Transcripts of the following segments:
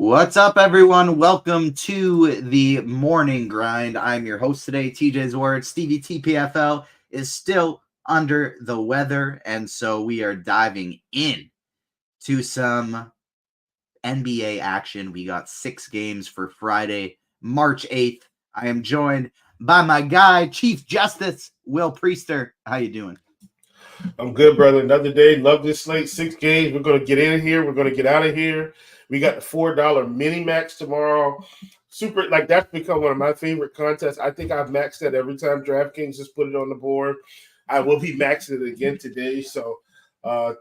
What's up, everyone? Welcome to the morning grind. I'm your host today, TJ Zwarych. Stevie TPFL is still under the weather, and so we are diving in to some NBA action. We got 6 games for Friday, March 8th. I am joined by my guy, Chief Justice Will Priester. How you doing? I'm good, brother. Another day. Love this slate. 6 games. We're going to get in here. We're going to get out of here. We got the $4 mini max tomorrow. Super, that's become one of my favorite contests. I think I've maxed that every time DraftKings just put it on the board. I will be maxing it again today. So I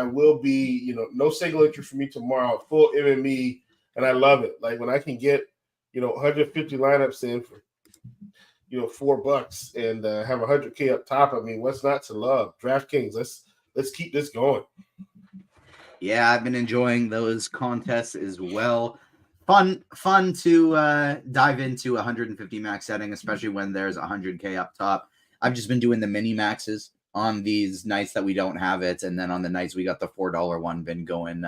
will be, no single entry for me tomorrow, full MME, and I love it. Like when I can get, 150 lineups in for $4 and have 100K up top. I mean, what's not to love? DraftKings, let's keep this going. Yeah, I've been enjoying those contests as well. Fun to dive into 150 max setting, especially when there's 100K up top. I've just been doing the mini maxes on these nights that we don't have it, and then on the nights we got the $4 one. Been going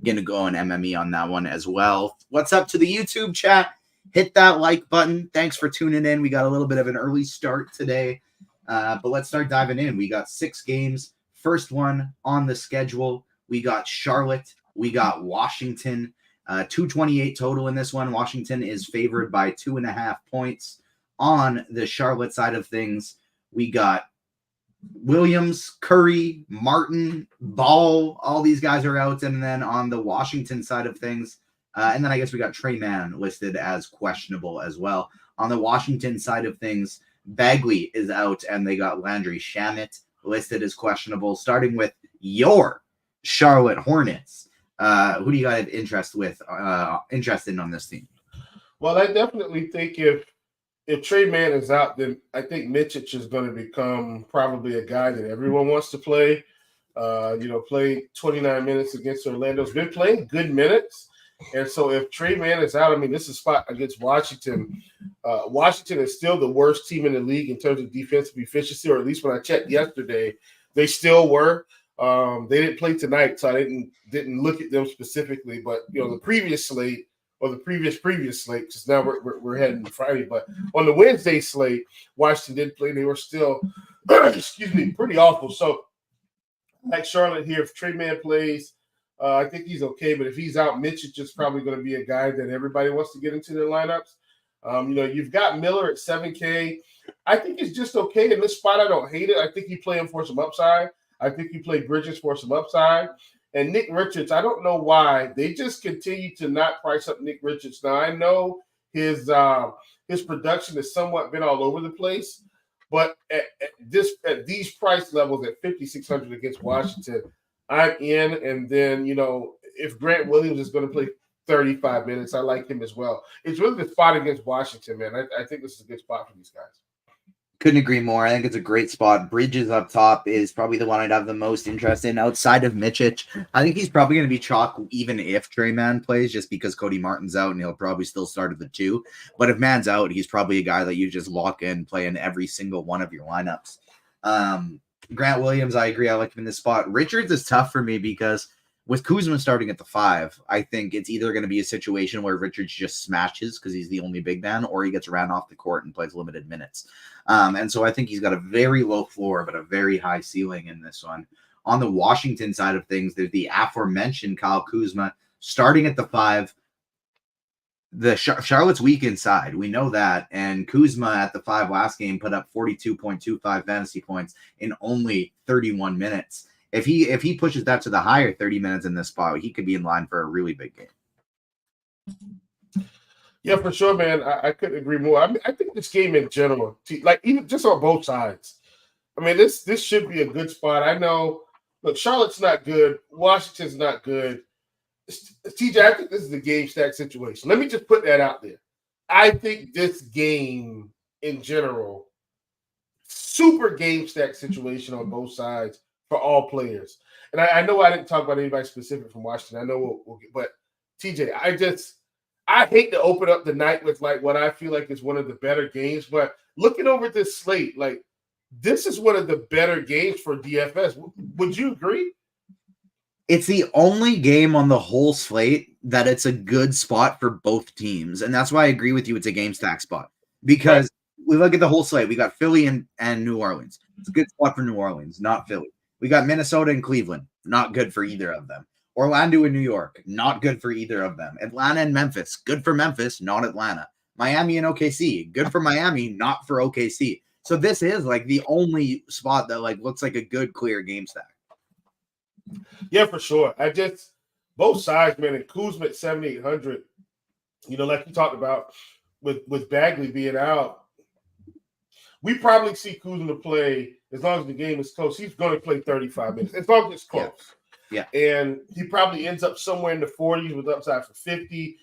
gonna go on MME on that one as well. What's up to the YouTube chat? Hit that like button. Thanks for tuning in. We got a little bit of an early start today, but let's start diving in. We got 6 games. First one on the schedule. We got Charlotte. We got Washington. 228 total in this one. Washington is favored by 2.5 points. On the Charlotte side of things, we got Williams, Curry, Martin, Ball. All these guys are out. And then on the Washington side of things, and then I guess we got Trey Mann listed as questionable as well. On the Washington side of things, Bagley is out, and they got Landry Shamet listed as questionable. Starting with your Charlotte Hornets. Who do you got interested in on this team? Well, I definitely think if Trey Mann is out, then I think Mitchich is going to become probably a guy that everyone wants to play. Played 29 minutes against Orlando. Has been playing good minutes. And so if Trey Mann is out, I mean, this is a spot against Washington. Washington is still the worst team in the league in terms of defensive efficiency, or at least when I checked yesterday, they still were. They didn't play tonight, so I didn't look at them specifically. But the previous slate or the previous slate, because now we're heading to Friday. But on the Wednesday slate, Washington did play. They were still, pretty awful. So like Charlotte here, if Trey Mann plays, I think he's okay. But if he's out, Mitch is just probably going to be a guy that everybody wants to get into their lineups. You've got Miller at 7K. I think he's just okay in this spot. I don't hate it. I think you play him for some upside. I think you play Bridges for some upside. And Nick Richards, I don't know why. They just continue to not price up Nick Richards. Now, I know his production has somewhat been all over the place, but at these price levels at 5,600 against Washington, I'm in. And then, if Grant Williams is going to play 35 minutes, I like him as well. It's really the spot against Washington, man. I think this is a good spot for these guys. Couldn't agree more. I think it's a great spot. Bridges up top is probably the one I'd have the most interest in outside of Mitchich. I think he's probably going to be chalk even if Trey Mann plays, just because Cody Martin's out and he'll probably still start at the 2. But if Mann's out, he's probably a guy that you just lock in, play in every single one of your lineups. Grant Williams, I agree. I like him in this spot. Richards is tough for me because with Kuzma starting at the 5, I think it's either going to be a situation where Richards just smashes because he's the only big man, or he gets ran off the court and plays limited minutes. And so I think he's got a very low floor, but a very high ceiling in this one. On the Washington side of things, there's the aforementioned Kyle Kuzma starting at the 5. The Charlotte's weak inside. We know that. And Kuzma at the 5 last game put up 42.25 fantasy points in only 31 minutes. If he pushes that to the higher 30 minutes in this spot, he could be in line for a really big game. Yeah, for sure, man. I couldn't agree more. I mean, I think this game in general, even just on both sides, I mean, this should be a good spot. I know, look, Charlotte's not good. Washington's not good. TJ, I think this is a game stack situation. Let me just put that out there. I think this game in general, super game stack situation on both sides for all players. And I know I didn't talk about anybody specific from Washington. I know we'll get, but TJ, I hate to open up the night with what I feel like is one of the better games, but looking over this slate, this is one of the better games for DFS. Would you agree? It's the only game on the whole slate that it's a good spot for both teams. And that's why I agree with you. It's a game stack spot because we look at the whole slate. We got Philly and New Orleans. It's a good spot for New Orleans, not Philly. We got Minnesota and Cleveland. Not good for either of them. Orlando and New York. Not good for either of them. Atlanta and Memphis. Good for Memphis, not Atlanta. Miami and OKC. Good for Miami, not for OKC. So this is like the only spot that like looks like a good, clear game stack. Yeah, for sure. Both sides, man, and Kuzma at 7,800, like you talked about with Bagley being out, we probably see Kuzma play, as long as the game is close, he's going to play 35 minutes, as long as it's close. Yeah. And he probably ends up somewhere in the 40s with upside for 50.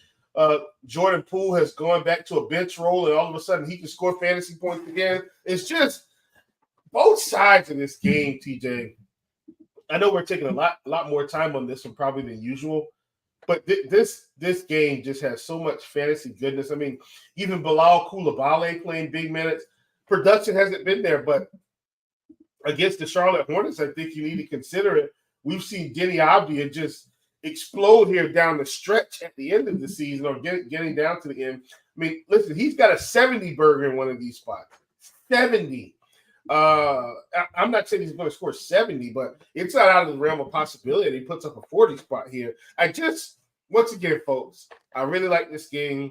Jordan Poole has gone back to a bench role, and all of a sudden he can score fantasy points again. It's just both sides of this game, TJ. I know we're taking a lot more time on this one probably than usual, but this game just has so much fantasy goodness. I mean, even Bilal Coulibaly playing big minutes. Production hasn't been there, but against the Charlotte Hornets, I think you need to consider it. We've seen Denny Avdia just explode here down the stretch at the end of the season or getting down to the end. I mean, listen, he's got a 70 burger in one of these spots. 70. I'm not saying he's going to score 70, but it's not out of the realm of possibility. He puts up a 40 spot here. Once again, folks, I really like this game.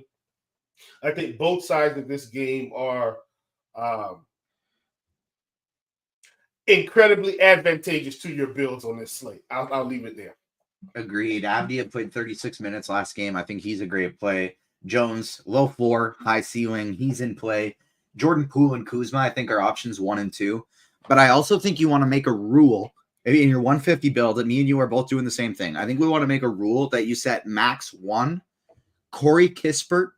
I think both sides of this game are incredibly advantageous to your builds on this slate. I'll leave it there. Agreed. Avdia played 36 minutes last game. I think he's a great play. Jones, low floor, high ceiling. He's in play. Jordan Poole and Kuzma, I think, are options 1 and 2. But I also think you want to make a rule in your 150 build that me and you are both doing the same thing. I think we want to make a rule that you set max 1, Corey Kispert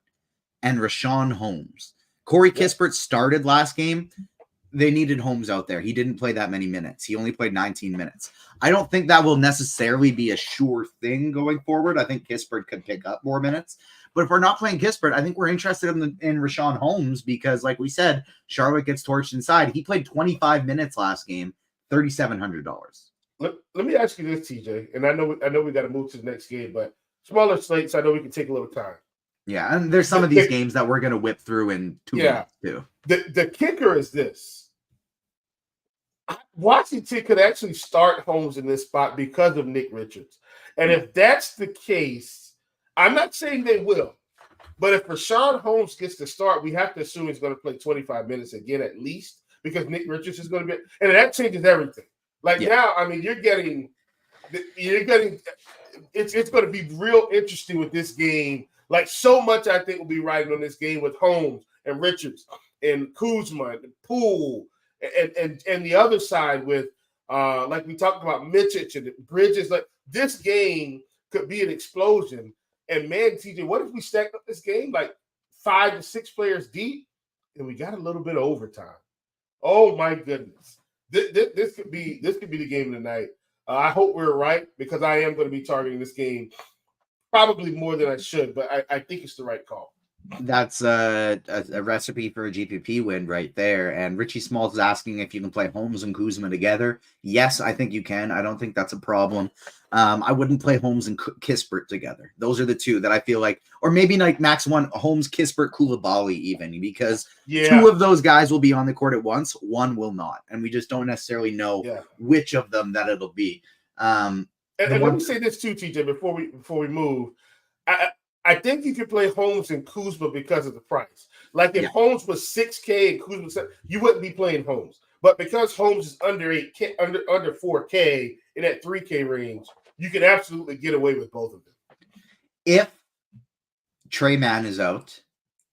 and Rashawn Holmes. Corey Kispert started last game. They needed Holmes out there. He didn't play that many minutes. He only played 19 minutes. I don't think that will necessarily be a sure thing going forward. I think Kispert could pick up more minutes. But if we're not playing Kispert, I think we're interested in Rashawn Holmes because, like we said, Charlotte gets torched inside. He played 25 minutes last game, $3,700. Let me ask you this, TJ, and I know we got to move to the next game, but smaller slates, I know we can take a little time. Yeah, and there's some of these games that we're going to whip through in 2 minutes too. The kicker is this. Washington could actually start Holmes in this spot because of Nick Richards. And if that's the case, I'm not saying they will, but if Rashawn Holmes gets to start, we have to assume he's going to play 25 minutes again at least because Nick Richards is going to be – and that changes everything. Now, I mean, you're getting – it's going to be real interesting with this game. Like, so much I think will be riding on this game with Holmes and Richards and Kuzma and Poole and the other side with, like we talked about, Mitchell and Bridges. Like, this game could be an explosion. And, man, TJ, what if we stack up this game like 5 to 6 players deep and we got a little bit of overtime? Oh, my goodness. This could be the game of the night. I hope we're right because I am going to be targeting this game probably more than I should, but I think it's the right call. That's a recipe for a GPP win right there. And Richie Smalls is asking if you can play Holmes and Kuzma together. Yes, I think you can. I don't think that's a problem. I wouldn't play Holmes and Kispert together. Those are the two that I feel like, or maybe like max 1, Holmes, Kispert, Coulibaly even, because 2 of those guys will be on the court at once. 1 will not. And we just don't necessarily know which of them that it'll be. And let me say this too, TJ, before we move. I think you could play Holmes and Kuzma because of the price. Like if Holmes was 6K and Kuzma was 7, you wouldn't be playing Holmes. But because Holmes is under 8K, under 4K in that 3K range, you can absolutely get away with both of them. If Trey Mann is out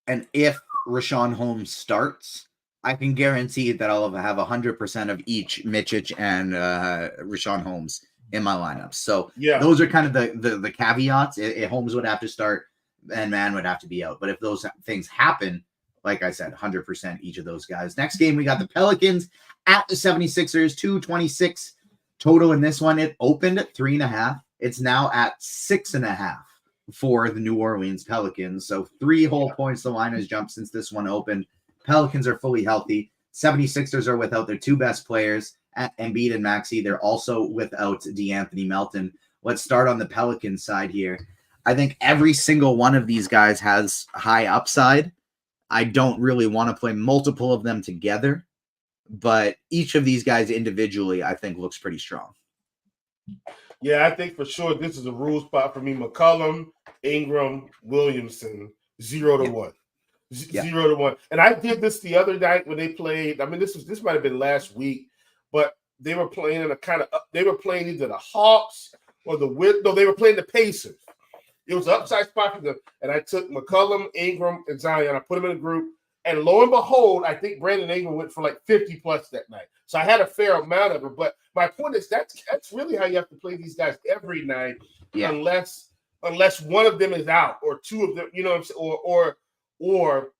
and if Rashawn Holmes starts, I can guarantee that I'll have 100% of each Mitchich and Rashawn Holmes in my lineup. So those are kind of the caveats. Holmes would have to start and Mann would have to be out. But if those things happen, like I said, 100% each of those guys. Next game, we got the Pelicans at the 76ers, 226 total in this one. It opened at 3.5. It's now at 6.5 for the New Orleans Pelicans. So 3 whole points the line has jumped since this one opened. Pelicans are fully healthy. 76ers are without their 2 best players, Embiid and Maxey. They're also without DeAnthony Melton. Let's start on the Pelicans side here. I think every single one of these guys has high upside. I don't really want to play multiple of them together, but each of these guys individually, I think, looks pretty strong. Yeah, I think for sure this is a rule spot for me. McCollum, Ingram, Williamson, 0-1. 0-1. And I did this the other night when they played. I mean, this might have been last week, but they were playing in a kind of they were playing either the Hawks or they were playing the Pacers. It was an upside spot for them. And I took McCollum, Ingram, and Zion. I put them in a group. And lo and behold, I think Brandon Ingram went for like 50 plus that night. So I had a fair amount of them. But my point is that's really how you have to play these guys every night, unless one of them is out or two of them, you know what I'm saying, or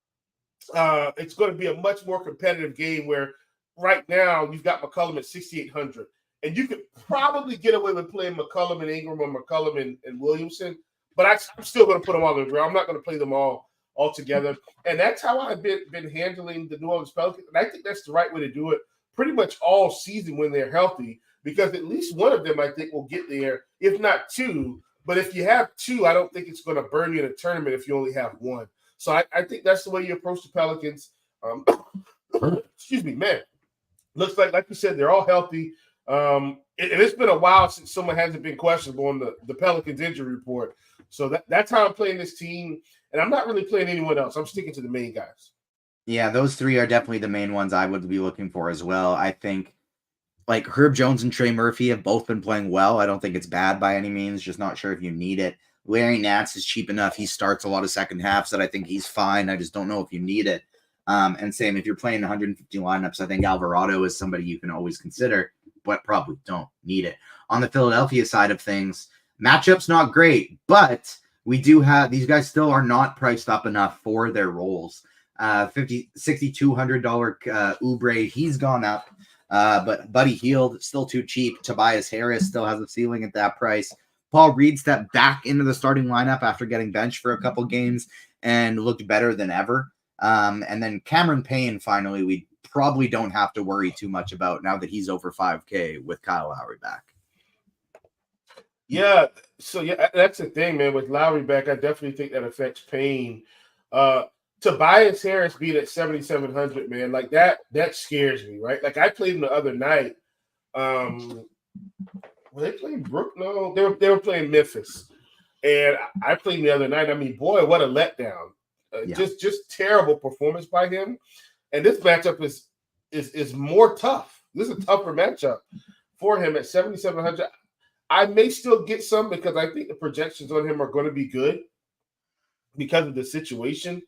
it's going to be a much more competitive game where right now you've got McCollum at 6,800. And you could probably get away with playing McCollum and Ingram or McCollum and Williamson. But I'm still going to put them all in the ground. I'm not going to play them all together. And that's how I've been handling the New Orleans Pelicans. And I think that's the right way to do it pretty much all season when they're healthy, because at least one of them, I think, will get there, if not two. But if you have two, I don't think it's going to burn you in a tournament if you only have one. So I think that's the way you approach the Pelicans. Excuse me, man. Looks like you said, they're all healthy. And it's been a while since someone hasn't been questionable on the Pelicans injury report. So that's how I'm playing this team. And I'm not really playing anyone else. I'm sticking to the main guys. Yeah, those three are definitely the main ones I would be looking for as well. I think like Herb Jones and Trey Murphy have both been playing well. I don't think it's bad by any means. Just not sure if you need it. Larry Nance is cheap enough. He starts a lot of second halves that I think he's fine. I just don't know if you need it. And same if you're playing 150 lineups, I think Alvarado is somebody you can always consider, but probably don't need it. On the Philadelphia side of things, matchup's not great, but we do have these guys still are not priced up enough for their roles. $6,200 Oubre, he's gone up, but Buddy Hield still too cheap. Tobias Harris still has a ceiling at that price. Paul Reed stepped back into the starting lineup after getting benched for a couple games and looked better than ever. And then Cameron Payne, finally, we probably don't have to worry too much about now that he's over 5K with Kyle Lowry back. Yeah, so yeah, that's the thing, man. With Lowry back, I definitely think that affects Payne. Tobias Harris being at 7,700, man, like that scares me, right? Like I played him the other night. Were they playing Brook? No, they were playing Memphis, and I played him the other night. I mean, boy, what a letdown! Just terrible performance by him. And this matchup is more tough. This is a tougher matchup for him at 7,700. I may still get some because I think the projections on him are going to be good because of the situation.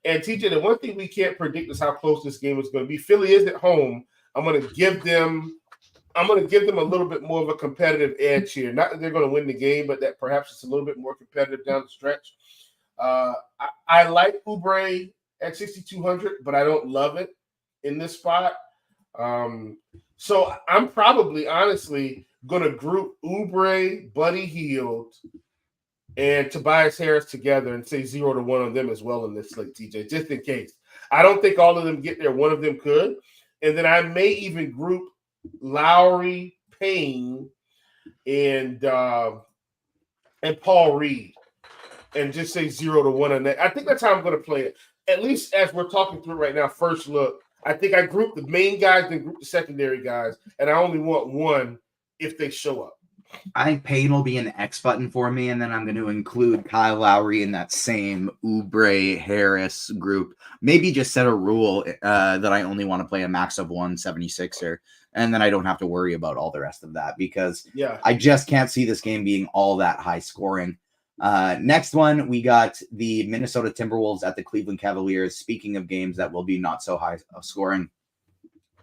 And TJ, the one thing we can't predict is how close this game is going to be. Philly is at home. I'm going to give them a little bit more of a competitive edge here. Not that they're going to win the game, but that perhaps it's a little bit more competitive down the stretch. I like Oubre at 6,200, but I don't love it in this spot. So I'm probably honestly going to group Oubre, Buddy Hield, and Tobias Harris together and say 0-1 on them as well in this slate, TJ, just in case. I don't think all of them get there. One of them could. And then I may even group Lowry, Payne, and Paul Reed and just say 0-1 on that. I think that's how I'm going to play it. At least as we're talking through right now, first look, I think I group the main guys and group the secondary guys, and I only want one if they show up. I think Payne will be an X button for me, and then I'm going to include Kyle Lowry in that same Oubre Harris group. Maybe just set a rule that I only want to play a max of 176er, and then I don't have to worry about all the rest of that because I just can't see this game being all that high scoring. Next one, we got the Minnesota Timberwolves at the Cleveland Cavaliers. Speaking of games that will be not so high scoring,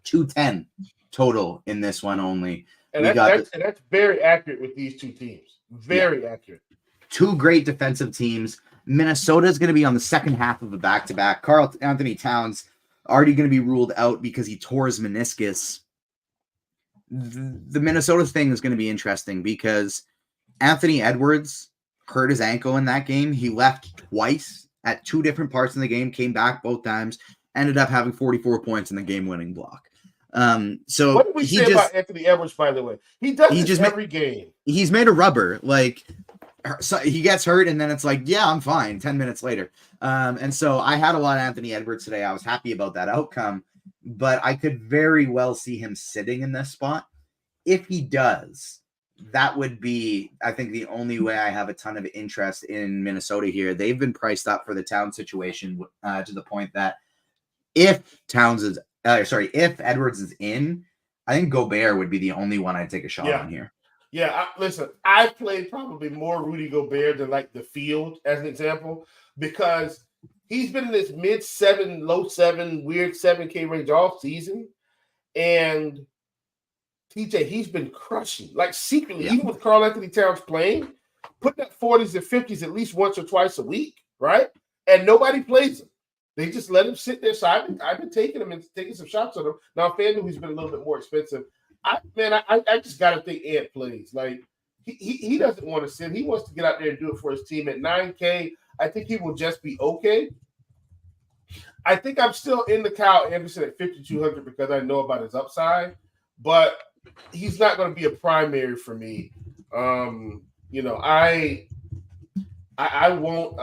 210 total in this one only. And that's very accurate with these two teams. Very accurate. Two great defensive teams. Minnesota is going to be on the second half of a back-to-back. Karl Anthony Towns already going to be ruled out because he tore his meniscus. The Minnesota thing is going to be interesting because Anthony Edwards hurt his ankle in that game. He left twice at two different parts in the game, came back both times, ended up having 44 points in the game-winning block. So what did we say about Anthony Edwards, by the way? He does this every game. He's made of rubber. Like So he gets hurt, and then it's like, yeah, I'm fine. 10 minutes later. And so I had a lot of Anthony Edwards today. I was happy about that outcome, but I could very well see him sitting in this spot. If he does, that would be, I think, the only way I have a ton of interest in Minnesota here. They've been priced up for the Towns situation to the point that if Edwards is in, I think Gobert would be the only one I'd take a shot on here. Yeah, listen, I've played probably more Rudy Gobert than like the field as an example, because he's been in this mid-7, low-7, weird 7K range all season. And TJ, he's been crushing, like secretly, even with Karl Anthony Towns playing, putting up 40s and 50s at least once or twice a week, right? And nobody plays him. They just let him sit there. So I've been taking him and taking some shots on him. Now, FanDuel, he's been a little bit more expensive. I just got to think Ant plays. Like, he doesn't want to sit. He wants to get out there and do it for his team. At 9K, I think he will just be okay. I think I'm still in the Kyle Anderson at 5,200 because I know about his upside, but he's not going to be a primary for me. I won't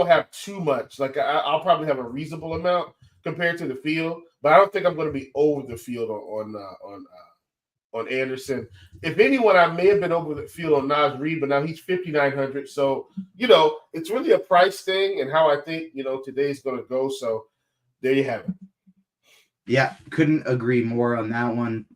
have too much. Like, I'll probably have a reasonable amount compared to the field, but I don't think I'm going to be over the field on Anderson. If anyone, I may have been over the field on Naz Reid, but now he's 5,900. So, it's really a price thing and how I think, today's going to go. So there you have it. Yeah, couldn't agree more on that one.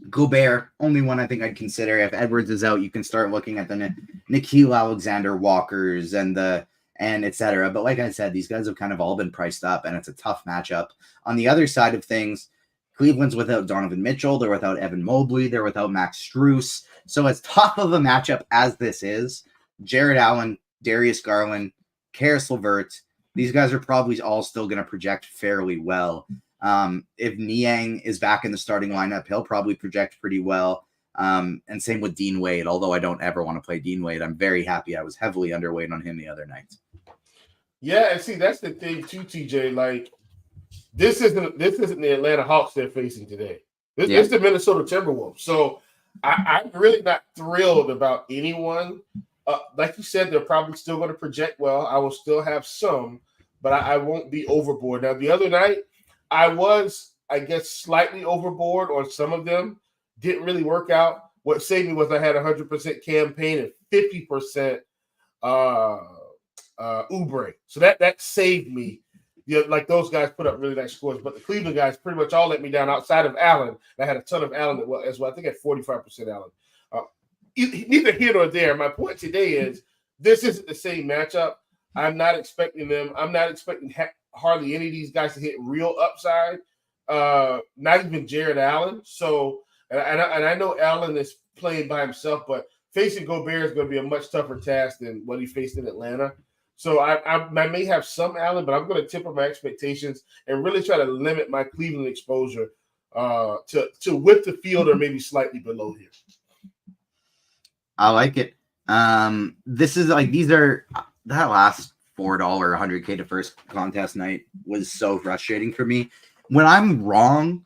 Gobert, only one I think I'd consider. If Edwards is out, you can start looking at the Nickeil Alexander Walkers and et cetera. But like I said, these guys have kind of all been priced up, and it's a tough matchup. On the other side of things, Cleveland's without Donovan Mitchell. They're without Evan Mobley. They're without Max Strus. So as tough of a matchup as this is, Jared Allen, Darius Garland, Karis LeVert, these guys are probably all still going to project fairly well. If Niang is back in the starting lineup, he'll probably project pretty well. And same with Dean Wade, although I don't ever want to play Dean Wade. I'm very happy. I was heavily underweight on him the other night. Yeah, and see, that's the thing too, TJ. Like, this isn't the Atlanta Hawks they're facing today. This is the Minnesota Timberwolves. So I'm really not thrilled about anyone. Like you said, they're probably still going to project well. I will still have some, but I won't be overboard. Now, the other night, I was, I guess, slightly overboard on some of them. Didn't really work out. What saved me was I had 100% campaign and 50% Oubre. So that saved me. Like those guys put up really nice scores, but the Cleveland guys pretty much all let me down outside of Allen. I had a ton of Allen as well. I think I had 45% Allen. Neither here nor there. My point today is this isn't the same matchup. I'm not expecting them. I'm not expecting hardly any of these guys to hit real upside. Not even Jared Allen. So, and I know Allen is playing by himself, but facing Gobert is going to be a much tougher task than what he faced in Atlanta. So I may have some Allen, but I'm going to temper my expectations and really try to limit my Cleveland exposure to with the field or maybe slightly below here. I like it. This is like, these are that last $4 100K to first contest night was so frustrating for me. When I'm wrong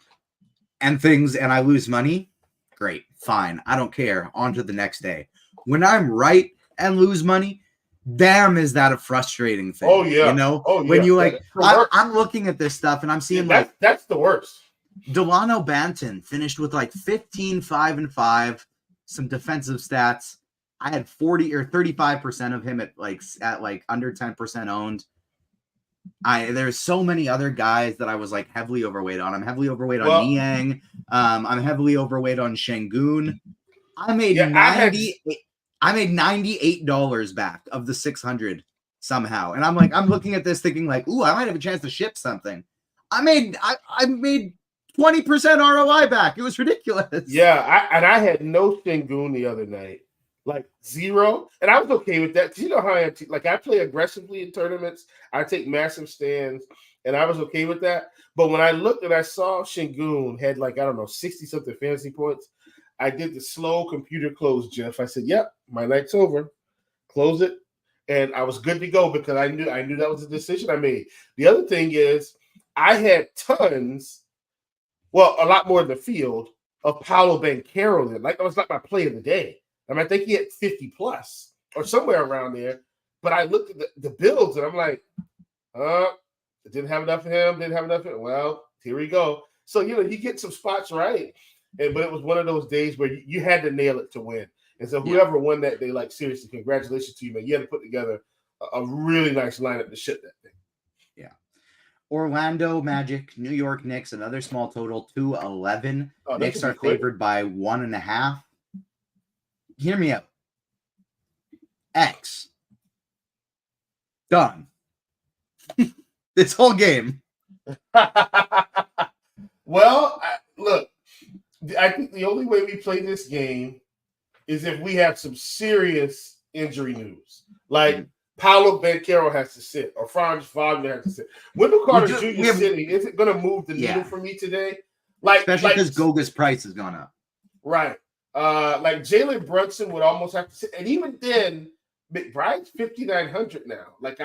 and I lose money, great, fine. I don't care. On to the next day. When I'm right and lose money, damn, is that a frustrating thing? Oh, yeah. When you I'm looking at this stuff and I'm seeing that's the worst. Delano Banton finished with 15, 5, and 5, some defensive stats. I had 40 or 35% of him at under 10% owned. There's so many other guys that I was heavily overweight on. I'm heavily overweight on Niang. I'm heavily overweight on Şengün. I made $98 back of the 600 somehow. And I'm looking at this thinking ooh, I might have a chance to ship something. I made 20% ROI back. It was ridiculous. Yeah, I had no Şengün the other night. 0. And I was okay with that. You know how I am. I play aggressively in tournaments. I take massive stands, and I was okay with that. But when I looked and I saw Şengün had 60-something fantasy points, I did the slow computer close, Jeff. I said, yep, my night's over. Close it. And I was good to go because I knew that was a decision I made. The other thing is I had tons, a lot more in the field of Paolo Banchero. That was my play of the day. I mean, I think he had 50 plus or somewhere around there. But I looked at the builds and I'm like, didn't have enough of him. Didn't have enough of him. Well, here we go. So, you get some spots right. But it was one of those days where you had to nail it to win. And so whoever won that day, like, seriously, congratulations to you, man. You had to put together a really nice lineup to ship that thing. Yeah. Orlando Magic, New York Knicks, another small total, 211. Knicks are favored by 1.5. Hear me out. X. Done. This whole game. Well, look, I think the only way we play this game is if we have some serious injury news. Like Paolo Banchero has to sit or Franz Wagner has to sit. Wendell Carter Jr. sitting, is it going to move the needle for me today? Especially because Goga's price has gone up. Right. Like Jalen Brunson would almost have to sit. And even then, McBride's 5,900 now. Like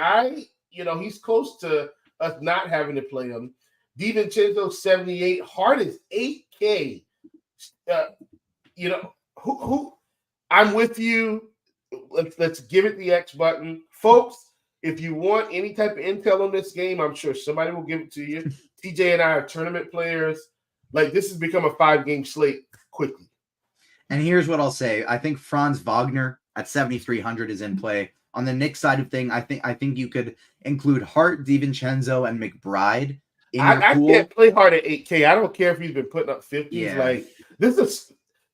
he's close to us not having to play him. DiVincenzo 78. Hart is 8K. Who I'm with you. Let's give it the X button. Folks, if you want any type of intel on this game, I'm sure somebody will give it to you. TJ and I are tournament players. Like, this has become a 5-game slate quickly. And here's what I'll say. I think Franz Wagner at 7,300 is in play. On the Knicks side of thing, I think you could include Hart, DiVincenzo, and McBride in your pool. I can't play Hart at 8K. I don't care if he's been putting up 50s. Yeah. Like,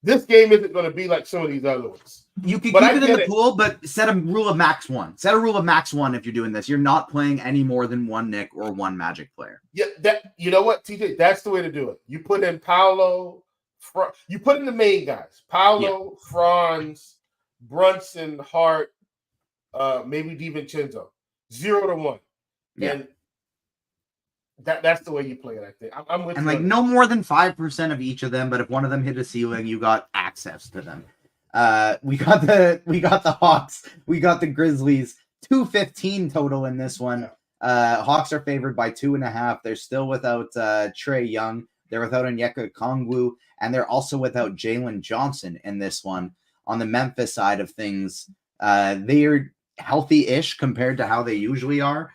this game isn't going to be like some of these other ones. You can keep it in the pool, but set a rule of max 1. Set a rule of max 1 if you're doing this. You're not playing any more than one Knick or one Magic player. Yeah, you know what, TJ? That's the way to do it. You put in Paolo, you put in the main guys. Paolo, Franz, Brunson, Hart, maybe DiVincenzo. 0 to 1. Yeah. And that's the way you play it, I think. I'm with you. And no more than 5% of each of them, but if one of them hit a ceiling, you got access to them. We got the Hawks, we got the Grizzlies, 215 total in this one. Hawks are favored by 2.5. They're still without Trae Young. They're without Onyeka Okongwu, and they're also without Jalen Johnson in this one. On the Memphis side of things, they're healthy-ish compared to how they usually are,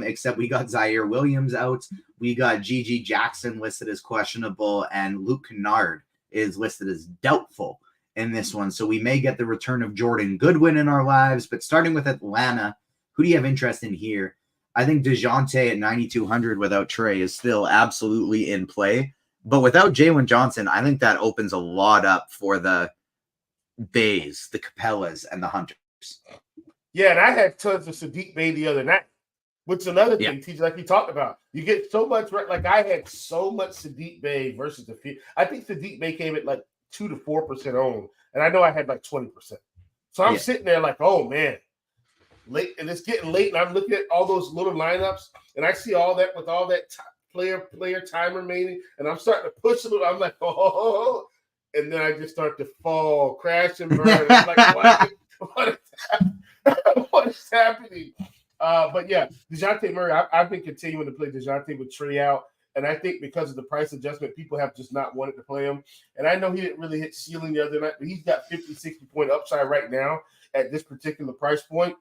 except we got Zaire Williams out. We got Gigi Jackson listed as questionable, and Luke Kennard is listed as doubtful in this one. So we may get the return of Jordan Goodwin in our lives. But starting with Atlanta, who do you have interest in here? I think DeJounte at 9,200 without Trae is still absolutely in play. But without Jalen Johnson, I think that opens a lot up for the Bays, the Capellas, and the Hunters. Yeah, and I had tons of Sadiq Bey the other night, which is another thing, TJ, like we talked about. You get so much, like I had so much Sadiq Bey versus the field. I think Sadiq Bey came at 2 to 4% owned, and I know I had 20%. So I'm sitting there like, oh man, late, and it's getting late, and I'm looking at all those little lineups, and I see all that with all that player time remaining, and I'm starting to push a little. I'm like, oh, and then I just start to fall, crash and burn. I'm like, what is happening? But yeah, DeJounte Murray, I've been continuing to play DeJounte with Trae out. And I think because of the price adjustment, people have just not wanted to play him. And I know he didn't really hit ceiling the other night, but he's got 50, 60 point upside right now at this particular price point.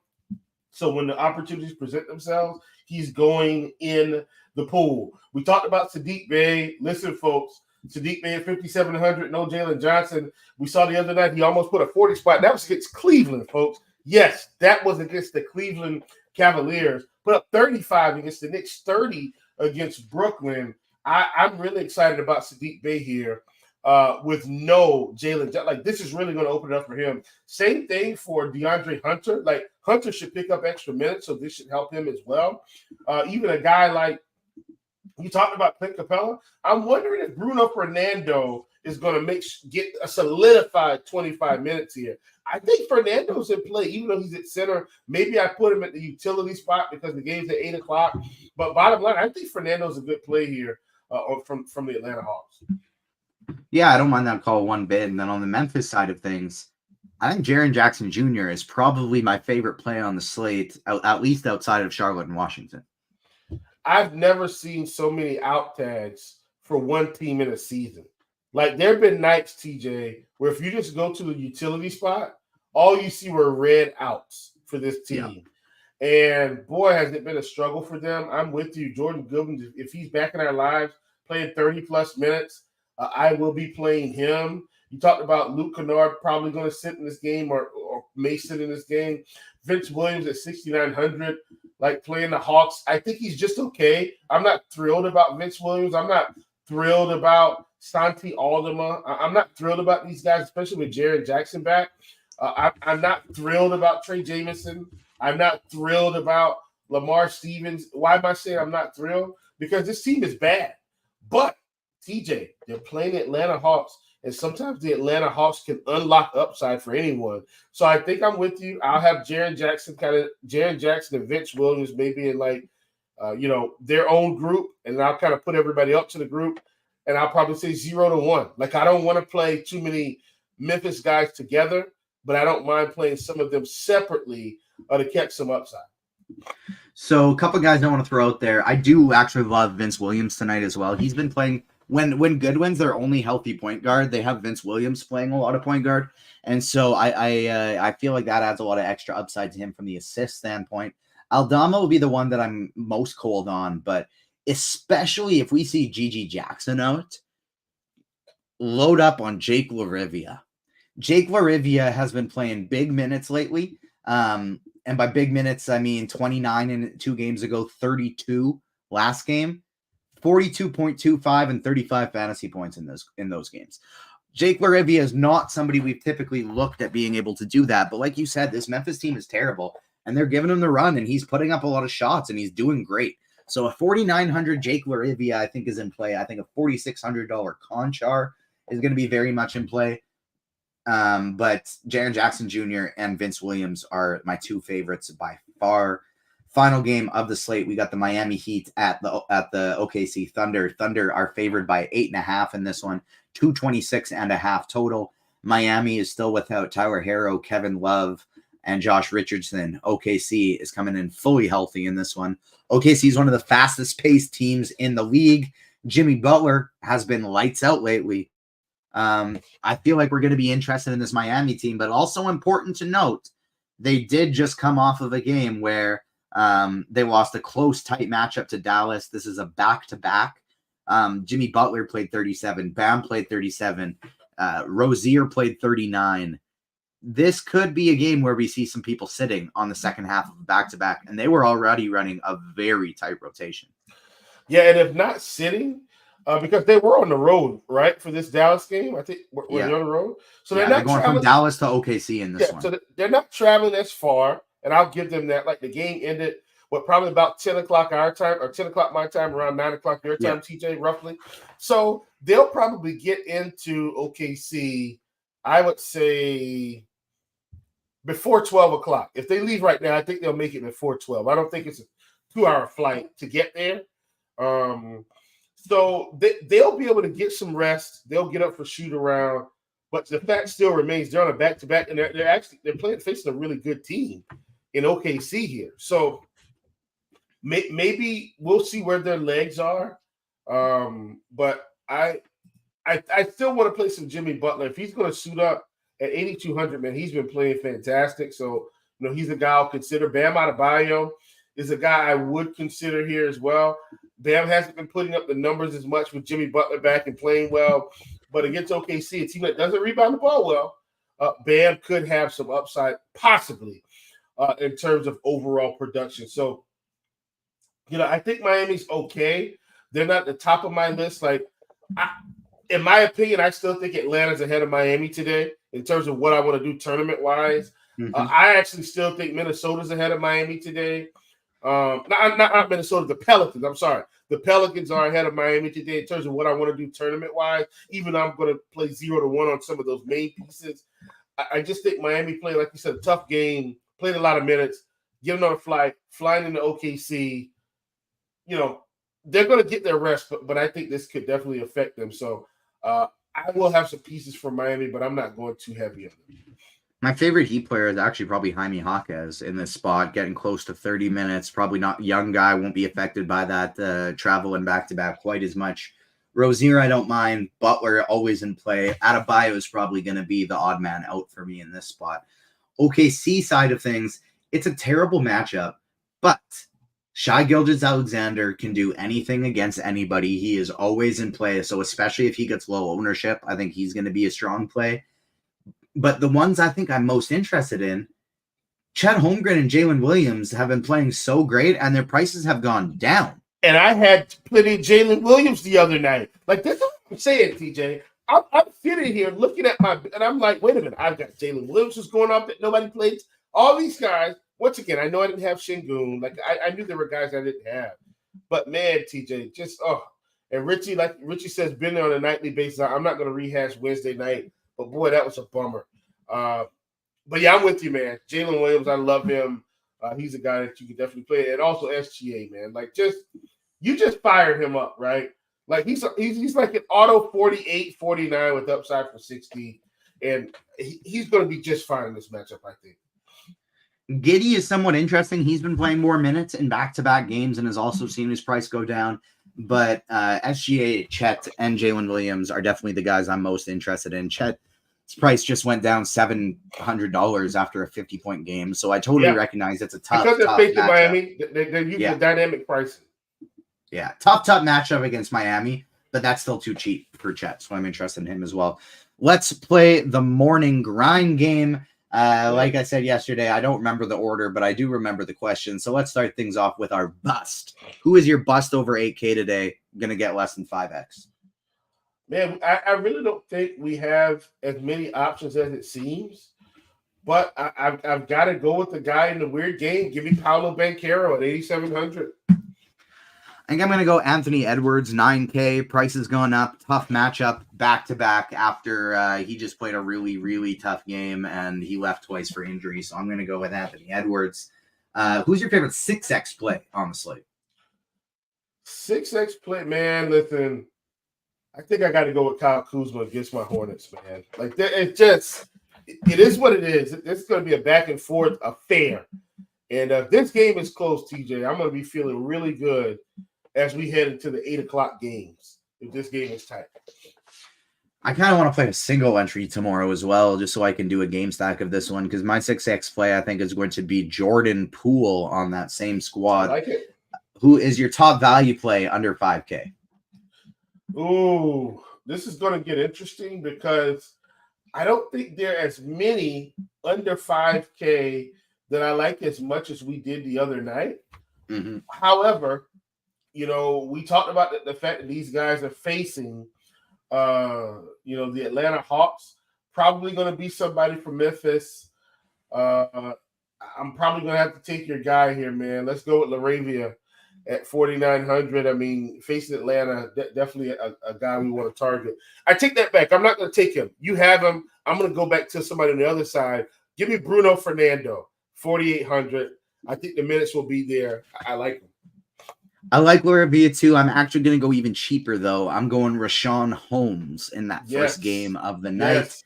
So when the opportunities present themselves, he's going in the pool. We talked about Sadiq Bey. Listen, folks, Sadiq Bey at 5,700, no Jalen Johnson. We saw the other night he almost put a 40 spot. That was against Cleveland, folks. Yes, that was against the Cleveland Cavaliers. Put up 35 against the Knicks, 30 against Brooklyn. I'm really excited about Sadiq Bey here with no Jalen. Like, this is really going to open it up for him. Same thing for DeAndre Hunter. Like, Hunter should pick up extra minutes, so this should help him as well. Even a guy like, you talked about Clint Capella. I'm wondering if Bruno Fernando is going to get a solidified 25 minutes here. I think Fernando's in play, even though he's at center. Maybe I put him at the utility spot because the game's at 8 o'clock. But bottom line, I think Fernando's a good play here from the Atlanta Hawks. Yeah, I don't mind that call one bit. And then on the Memphis side of things, I think Jaren Jackson Jr. is probably my favorite play on the slate, at least outside of Charlotte and Washington. I've never seen so many out tags for one team in a season. Like there have been nights, TJ, where if you just go to the utility spot, all you see were red outs for this team. And boy, has it been a struggle for them. I'm with you. Jordan Goodwin, if he's back in our lives playing 30 plus minutes, I will be playing him. You talked about Luke Kennard probably going to sit in this game or may sit in this game. Vince Williams at 6,900, like playing the Hawks. I think he's just okay. I'm not thrilled about Vince Williams. I'm not thrilled about Santi Aldama. I'm not thrilled about these guys, especially with Jaren Jackson back. I'm not thrilled about Trey Jamison. I'm not thrilled about Lamar Stevens. Why am I saying I'm not thrilled? Because this team is bad. But, TJ, they're playing the Atlanta Hawks, and sometimes the Atlanta Hawks can unlock upside for anyone. So I think I'm with you. I'll have Jaren Jackson and Vince Williams maybe in their own group, and I'll kind of put everybody up to the group, and I'll probably say 0-1. Like I don't want to play too many Memphis guys together, but I don't mind playing some of them separately to catch some upside. So a couple guys I want to throw out there. I do actually love Vince Williams tonight as well. He's been playing when Goodwin's their only healthy point guard. They have Vince Williams playing a lot of point guard, and so I feel like that adds a lot of extra upside to him from the assist standpoint. Aldama will be the one that I'm most cold on, but especially if we see Gigi Jackson out, load up on Jake LaRivia. Jake LaRivia has been playing big minutes lately. And by big minutes, I mean 29 in 2 games ago, 32 last game, 42.25 and 35 fantasy points in those games. Jake LaRivia is not somebody we've typically looked at being able to do that. But like you said, this Memphis team is terrible, and they're giving him the run, and he's putting up a lot of shots, and he's doing great. So a 4,900 Jake LaRivia, I think, is in play. I think a $4,600 Conchar is going to be very much in play. But Jaren Jackson Jr. and Vince Williams are my 2 favorites by far. Final game of the slate, we got the Miami Heat at the OKC Thunder. Thunder are favored by 8.5 in this one, 226.5 total. Miami is still without Tyler Herro, Kevin Love, and Josh Richardson. OKC is coming in fully healthy in this one. OKC is one of the fastest paced teams in the league. Jimmy Butler has been lights out lately. I feel like we're going to be interested in this Miami team, but also important to note, they did just come off of a game where they lost a close, tight matchup to Dallas. This is a back-to-back. Jimmy Butler played 37. Bam played 37. Rozier played 39. This could be a game where we see some people sitting on the second half of a back-to-back, and they were already running a very tight rotation. Yeah, and if not sitting, because they were on the road, right, for this Dallas game. I think were they on the road? So they're not going from Dallas to OKC in this one. So they're not traveling as far, and I'll give them that. Like the game ended, probably about 10 o'clock our time, or 10 o'clock my time, around 9 o'clock your time, TJ, roughly. So they'll probably get into OKC, I would say, before 12 o'clock. If they leave right now, I think they'll make it before 12. I don't think it's a 2-hour flight to get there. So they'll be able to get some rest. They'll get up for shoot around, but the fact still remains they're on a back-to-back, and they're facing a really good team in OKC here. So maybe we'll see where their legs are. But I still want to play some Jimmy Butler. If he's going to suit up at 8,200, man, he's been playing fantastic. So he's a guy I'll consider. Bam Adebayo is a guy I would consider here as well. Bam hasn't been putting up the numbers as much with Jimmy Butler back and playing well, but against OKC, a team that doesn't rebound the ball well, Bam could have some upside possibly in terms of overall production. So, I think Miami's okay. They're not at the top of my list. In my opinion, I still think Atlanta's ahead of Miami today in terms of what I want to do tournament-wise. Mm-hmm. I actually still think Minnesota's ahead of Miami today. Not Minnesota, the Pelicans. I'm sorry. The Pelicans are ahead of Miami today in terms of what I want to do tournament-wise, even though I'm going to play 0-1 on some of those main pieces. I just think Miami played, like you said, a tough game, played a lot of minutes, getting on a flight, flying into OKC. They're going to get their rest, but I think this could definitely affect them. So I will have some pieces for Miami, but I'm not going too heavy on them. My favorite Heat player is actually probably Jaime Jaquez in this spot, getting close to 30 minutes. Probably not young guy, won't be affected by that travel and back-to-back quite as much Rozier, I don't mind. Butler, always in play. Adebayo is probably going to be the odd man out for me in this spot. OKC side of things, it's a terrible matchup, but Shai Gilgeous-Alexander can do anything against anybody. He is always in play, so especially if he gets low ownership, I think he's going to be a strong play. But the ones I think I'm most interested in, Chet Holmgren and Jalen Williams have been playing so great, and their prices have gone down. And I had plenty of Jalen Williams the other night. Like, that's what I'm saying, TJ. I'm sitting here looking at and I'm like, wait a minute. I've got Jalen Williams who's going off that nobody plays. All these guys. Once again, I know I didn't have Şengün. Like, I knew there were guys I didn't have. But, man, TJ, just, And Richie, like Richie says, been there on a nightly basis. I'm not going to rehash Wednesday night. But, boy, that was a bummer. But, yeah, I'm with you, man. Jalen Williams, I love him. He's a guy that you can definitely play. And also SGA, man. Like, you just fired him up, right? Like, he's like an auto 48, 49 with upside for 60. And he's going to be just fine in this matchup, I think. Giddey is somewhat interesting. He's been playing more minutes in back-to-back games and has also seen his price go down. But SGA, Chet, and Jalen Williams are definitely the guys I'm most interested in. Chet's price just went down $700 after a 50-point game. So I totally recognize it's a tough because they're facing matchup. Miami, they're using the dynamic pricing. Yeah, tough matchup against Miami, but that's still too cheap for Chet. So I'm interested in him as well. Let's play the morning grind game. Like I said yesterday, I don't remember the order, but I do remember the question. So let's start things off with our bust. Who is your bust over 8K today? Going to get less than 5X? Man, I really don't think we have as many options as it seems. But I've got to go with the guy in the weird game. Give me Paolo Banchero at 8,700. I think I'm going to go Anthony Edwards, 9K. Price has gone up. Tough matchup back-to-back after he just played a really, really tough game, and he left twice for injury. So I'm going to go with Anthony Edwards. Who's your favorite 6X play on the slate? 6X play, man, listen, I think I got to go with Kyle Kuzma against my Hornets, man. Like, it is what it is. It's going to be a back-and-forth affair. And if this game is close, TJ, I'm going to be feeling really good as we head into the 8 o'clock games, if this game is tight. I kind of want to play a single entry tomorrow as well, just so I can do a game stack of this one, because my 6X play, I think, is going to be Jordan Poole on that same squad. I like it. Who is your top value play under 5K? Ooh, this is going to get interesting because I don't think there are as many under 5K that I like as much as we did the other night. Mm-hmm. However, we talked about the fact that these guys are facing, the Atlanta Hawks. Probably going to be somebody from Memphis. I'm probably going to have to take your guy here, man. Let's go with LaRavia at 4,900. I mean, facing Atlanta, definitely a guy we want to target. I take that back. I'm not going to take him. You have him. I'm going to go back to somebody on the other side. Give me Bruno Fernando, 4,800. I think the minutes will be there. I like him. I like LaRavia too. I'm actually going to go even cheaper, though. I'm going Rashawn Holmes in that first game of the night.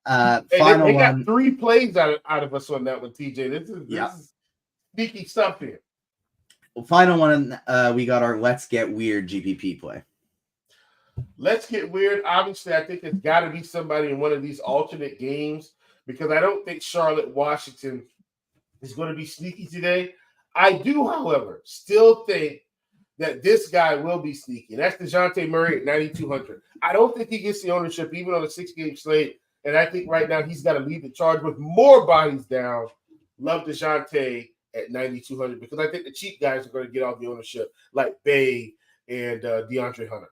Yes. Final they one. got 3 plays out of us on that one, TJ. This is sneaky stuff here. Final one, we got our Let's Get Weird GPP play. Let's Get Weird. Obviously, I think it's got to be somebody in one of these alternate games because I don't think Charlotte Washington is going to be sneaky today. I do, however, still think that this guy will be sneaky. And that's DeJounte Murray at 9,200. I don't think he gets the ownership even on a 6-game slate. And I think right now he's got to lead the charge with more bodies down. Love DeJounte at 9,200 because I think the cheap guys are going to get all the ownership like Bay and DeAndre Hunter.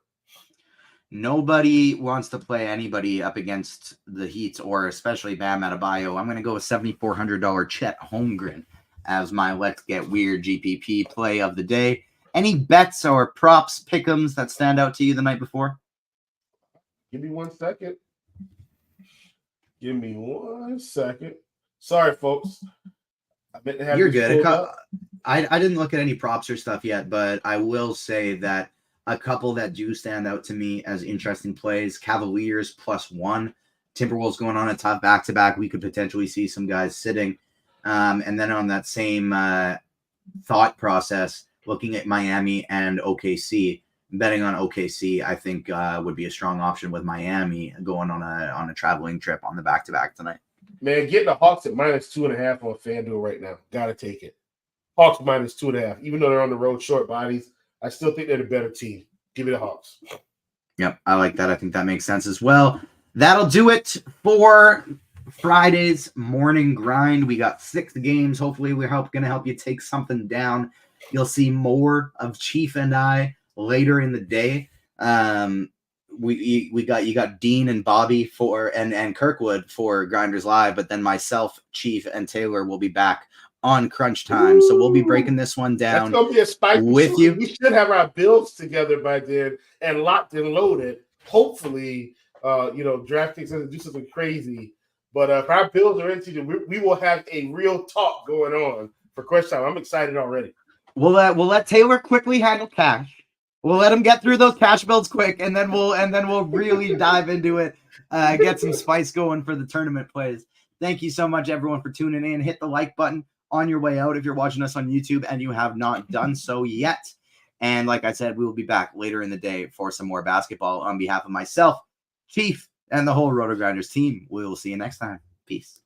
Nobody wants to play anybody up against the Heat or especially Bam Adebayo. I'm going to go with $7,400 Chet Holmgren as my Let's Get Weird GPP play of the day. Any bets or props, pick'ems that stand out to you the night before? Give me 1 second. Sorry, folks. I meant to have You're good. I didn't look at any props or stuff yet, but I will say that a couple that do stand out to me as interesting plays, Cavaliers +1. Timberwolves going on a tough back-to-back. We could potentially see some guys sitting. And then on that same thought process, looking at Miami and OKC, betting on OKC, I think would be a strong option with Miami going on a traveling trip on the back-to-back tonight. Man, getting the Hawks at -2.5 on FanDuel right now. Got to take it. Hawks -2.5. Even though they're on the road, short bodies, I still think they're the better team. Give me the Hawks. Yep, I like that. I think that makes sense as well. That'll do it for Friday's morning grind. We got 6 games. Hopefully, we're going to help you take something down. You'll see more of Chief and I later in the day. You got Dean and Bobby for and Kirkwood for Grinders Live, but then myself, Chief, and Taylor will be back on crunch time. So we'll be breaking this one down. That's gonna be a spicy with you. We should have our builds together by then and locked and loaded. Hopefully, DraftKings doesn't do something crazy. But if our builds are into we will have a real talk going on for crunch time. I'm excited already. We'll let Taylor quickly handle cash. We'll let him get through those cash builds quick, and then we'll really dive into it. Get some spice going for the tournament plays. Thank you so much, everyone, for tuning in. Hit the like button on your way out if you're watching us on YouTube and you have not done so yet. And like I said, we will be back later in the day for some more basketball. On behalf of myself, Chief, and the whole Roto Grinders team, we will see you next time. Peace.